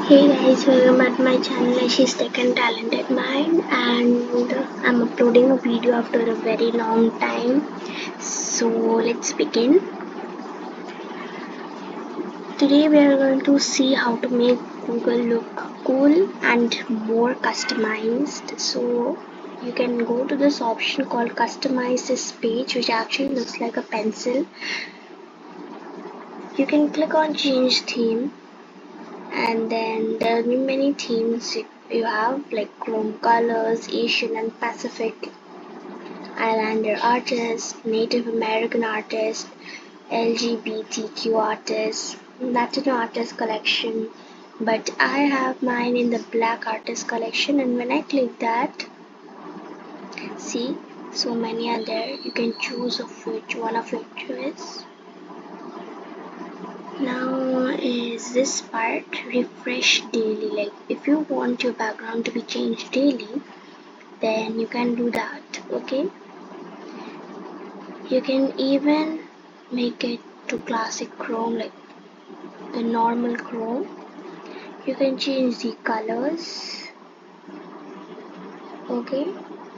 Hey guys, welcome back to my channel Ashish Tech and Talented Mind, and I'm uploading a video after a very long time. So let's begin. Today we are going to see how to make Google look cool and more customized. So you can go to this option called customize this page, which actually looks like a pencil. You can click on change theme, and then there are many themes you have, like Chrome colors, Asian and Pacific Islander artists, Native American artists, LGBTQ artists, Latino artist collection. But I have mine in the black artist collection, and when I click that, see, so many are there. You can choose of which one of it is. Now is this part, refresh daily. Like if you want your background to be changed daily, then you can do that. Okay, you can even make it to classic Chrome, like the normal Chrome. You can change the colors. Okay,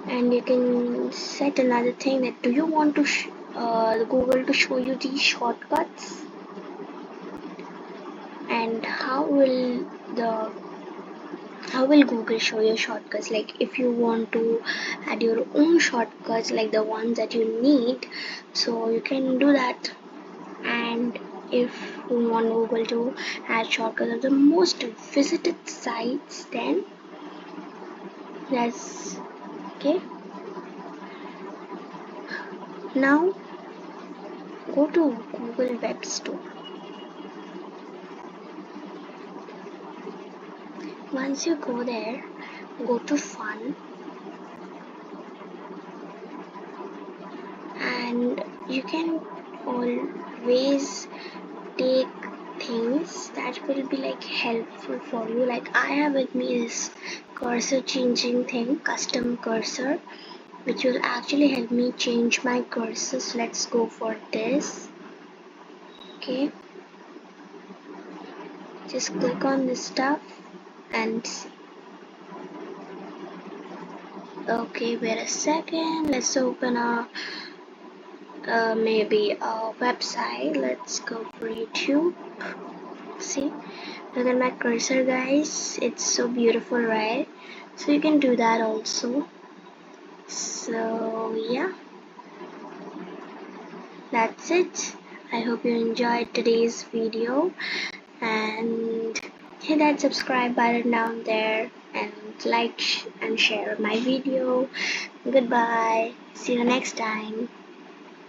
and you can set another thing, that do you want to Google to show you these shortcuts, and how will Google show you shortcuts? Like if you want to add your own shortcuts, like the ones that you need, so you can do that. And if you want Google to add shortcuts of the most visited sites, then that's okay. Now go to Google Web Store. Once you go there, go to Fun, and you can always take things that will be like helpful for you. Like I have with me this cursor changing thing, custom cursor, which will actually help me change my cursors. Let's go for this. Okay, just click on this stuff and okay, wait a second, let's open a maybe a website. Let's go for YouTube. See, look at my cursor, guys, it's so beautiful, right? So you can do that also. So yeah, that's it. I hope you enjoyed today's video, and hit that subscribe button down there, and like and share my video. Goodbye, see you next time.